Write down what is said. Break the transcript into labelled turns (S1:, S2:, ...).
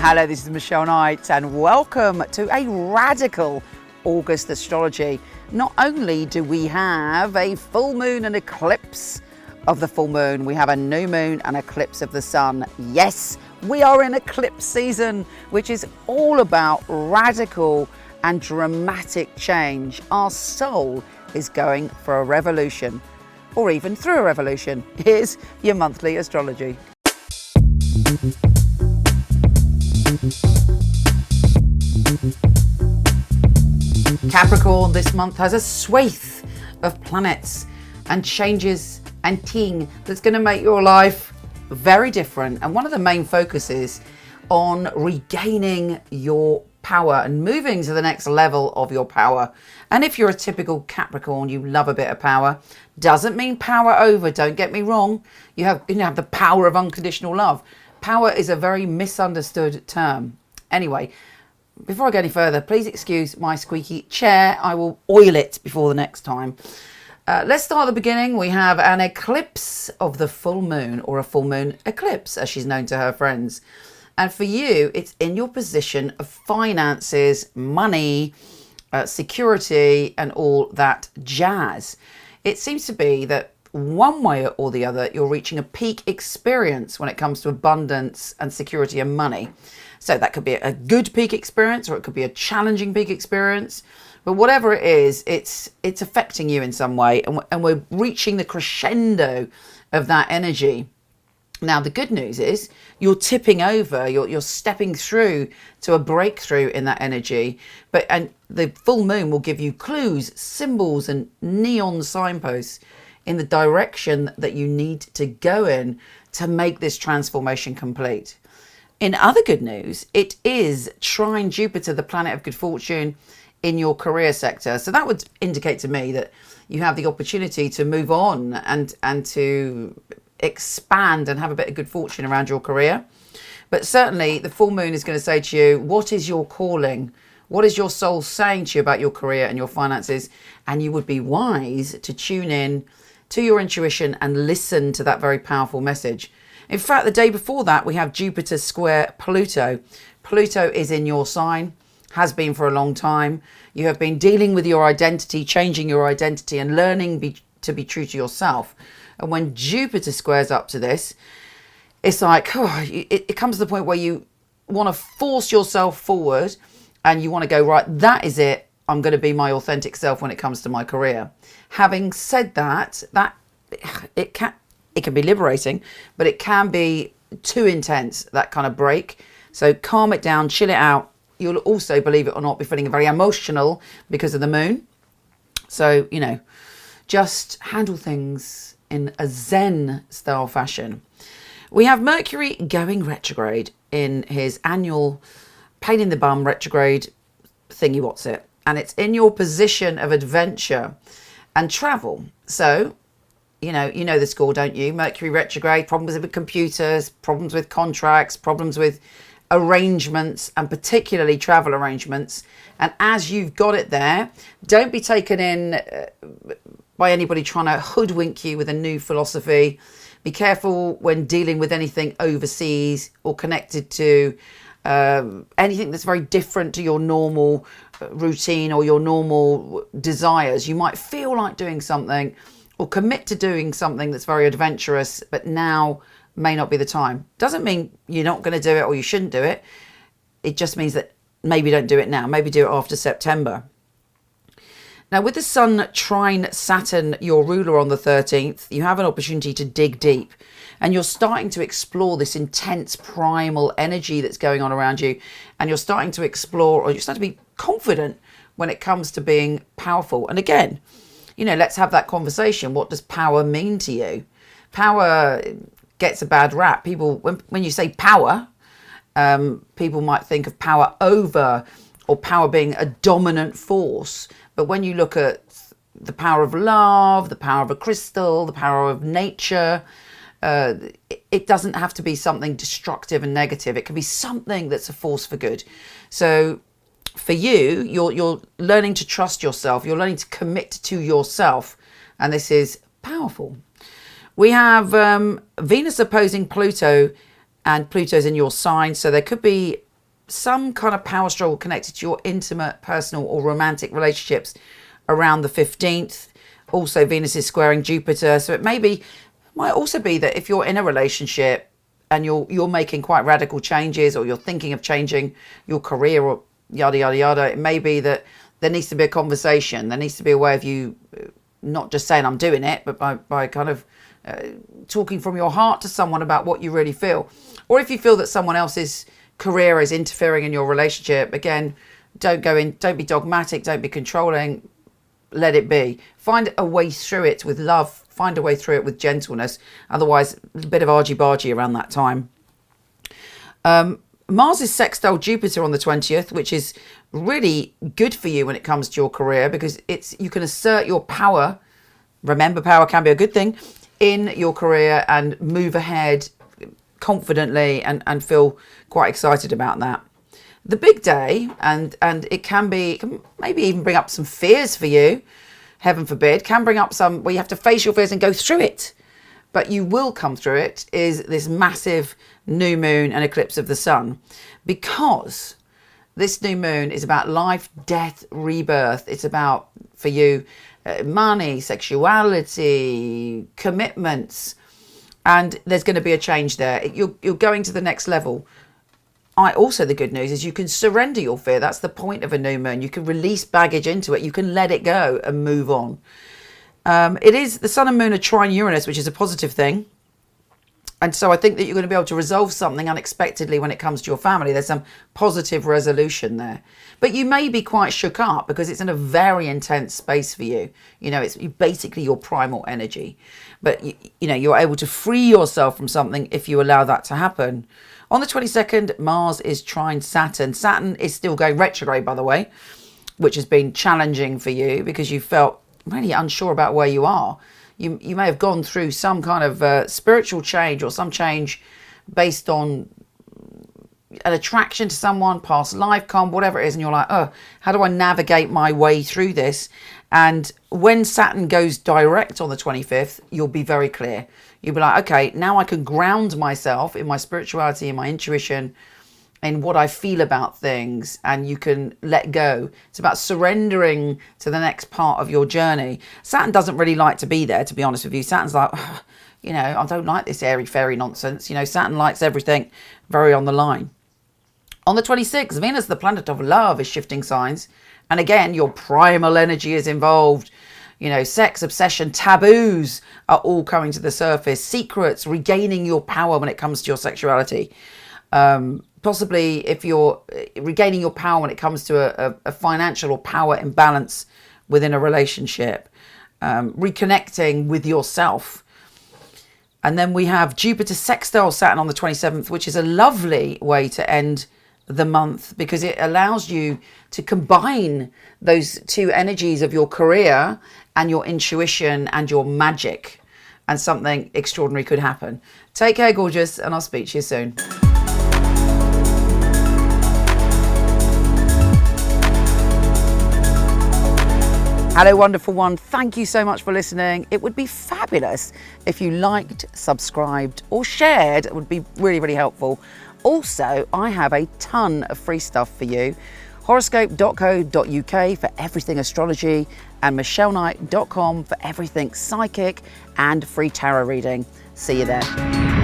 S1: Hello, this is Michelle Knight and welcome to a radical August astrology. Not only do we have a full moon and eclipse of the full moon, we have a new moon and eclipse of the sun. Yes, we are in eclipse season, which is all about radical and dramatic change. Our soul is going for a revolution, or even through a revolution. Here's your monthly astrology. Capricorn this month has a swathe of planets and changes and ting that's going to make your life very different. And one of the main focuses on regaining your power and moving to the next level of your power. And if you're a typical Capricorn, you love a bit of power. Doesn't mean power over, don't get me wrong. You have the power of unconditional love. Power is a very misunderstood term. Anyway, before I go any further, please excuse my squeaky chair. I will oil it before the next time. Let's start at the beginning. We have an eclipse of the full moon, or a full moon eclipse, as she's known to her friends. And for you, it's in your position of finances, money, security, and all that jazz. It seems to be that one way or the other, you're reaching a peak experience when it comes to abundance and security and money. So that could be a good peak experience, or it could be a challenging peak experience. But whatever it is, it's affecting you in some way, and we're reaching the crescendo of that energy. Now, the good news is you're tipping over, you're stepping through to a breakthrough in that energy. And the full moon will give you clues, symbols, and neon signposts in the direction that you need to go in to make this transformation complete. In other good news, it is trine Jupiter, the planet of good fortune, in your career sector. So that would indicate to me that you have the opportunity to move on and to expand and have a bit of good fortune around your career. But certainly the full moon is going to say to you, what is your calling? What is your soul saying to you about your career and your finances? And you would be wise to tune in to your intuition and listen to that very powerful message. In fact, the day before that, we have Jupiter square Pluto. Pluto is in your sign, has been for a long time. You have been dealing with your identity, changing your identity, and learning to be true to yourself. And when Jupiter squares up to this, it's like, it comes to the point where you want to force yourself forward and you want to go, right, that is it. I'm going to be my authentic self when it comes to my career. Having said that it can be liberating, but it can be too intense, that kind of break. So calm it down, chill it out. You'll also, believe it or not, be feeling very emotional because of the moon. So, just handle things in a Zen style fashion. We have Mercury going retrograde in his annual pain in the bum retrograde thingy what's it. And it's in your position of adventure and travel. So, you know the score, don't you? Mercury retrograde, problems with computers, problems with contracts, problems with arrangements, and particularly travel arrangements. And as you've got it there, don't be taken in by anybody trying to hoodwink you with a new philosophy. Be careful when dealing with anything overseas or connected to anything that's very different to your normal routine or your normal desires. You might feel like doing something or commit to doing something that's very adventurous, but now may not be the time. Doesn't mean you're not going to do it or you shouldn't do it. It just means that maybe don't do it now. Maybe do it after September. Now, with the Sun trine Saturn, your ruler, on the 13th, you have an opportunity to dig deep. And you're starting to explore this intense primal energy that's going on around you. And you're starting to explore, or you're starting to be confident when it comes to being powerful. And again, let's have that conversation. What does power mean to you? Power gets a bad rap. People, when you say power, people might think of power over or power being a dominant force. But when you look at the power of love, the power of a crystal, the power of nature, it doesn't have to be something destructive and negative. It can be something that's a force for good. So for you, you're learning to trust yourself. You're learning to commit to yourself. And this is powerful. We have Venus opposing Pluto, and Pluto's in your sign. So there could be some kind of power struggle connected to your intimate, personal or romantic relationships around the 15th. Also, Venus is squaring Jupiter. So it might also be that if you're in a relationship and you're making quite radical changes, or you're thinking of changing your career, or yada, yada, yada, it may be that there needs to be a conversation. There needs to be a way of you not just saying I'm doing it, but by kind of talking from your heart to someone about what you really feel. Or if you feel that someone else's career is interfering in your relationship, again, don't be dogmatic, don't be controlling, let it be. Find a way through it with love, find a way through it with gentleness. Otherwise, a bit of argy-bargy around that time. Mars is sextile Jupiter on the 20th, which is really good for you when it comes to your career, because you can assert your power. Remember, power can be a good thing in your career, and move ahead confidently and feel quite excited about that. The big day, and it can maybe even bring up some fears for you, heaven forbid, can bring up some where you have to face your fears and go through it. But you will come through it, is this massive new moon and eclipse of the sun. Because this new moon is about life, death, rebirth. It's about, for you, money, sexuality, commitments. And there's going to be a change there. You're going to the next level. Also, the good news is you can surrender your fear. That's the point of a new moon. You can release baggage into it. You can let it go and move on. It is the sun and moon are trine Uranus, which is a positive thing. And so I think that you're going to be able to resolve something unexpectedly when it comes to your family. There's some positive resolution there. But you may be quite shook up because it's in a very intense space for you. You know, it's basically your primal energy. But, you're able to free yourself from something if you allow that to happen. On the 22nd, Mars is trine Saturn. Saturn is still going retrograde, by the way, which has been challenging for you because you felt really unsure about where you are. You may have gone through some kind of spiritual change, or some change based on an attraction to someone, past life karma, whatever it is, and you're like, oh, how do I navigate my way through this? And when Saturn goes direct on the 25th, you'll be very clear. You'll be like, okay, now I can ground myself in my spirituality, in my intuition, in what I feel about things, and you can let go. It's about surrendering to the next part of your journey. Saturn doesn't really like to be there, to be honest with you. Saturn's like, oh, I don't like this airy-fairy nonsense. Saturn likes everything very on the line. On the 26th, Venus, the planet of love, is shifting signs. And again, your primal energy is involved. Sex, obsession, taboos are all coming to the surface. Secrets, regaining your power when it comes to your sexuality. Possibly if you're regaining your power when it comes to a financial or power imbalance within a relationship. Reconnecting with yourself. And then we have Jupiter sextile Saturn on the 27th, which is a lovely way to end the month because it allows you to combine those two energies of your career and your intuition and your magic, and something extraordinary could happen. Take care, gorgeous, and I'll speak to you soon. Hello, wonderful one. Thank you so much for listening. It would be fabulous if you liked, subscribed, or shared. It would be really, really helpful. Also, I have a ton of free stuff for you. Horoscope.co.uk for everything astrology, and michelleknight.com for everything psychic and free tarot reading. See you there.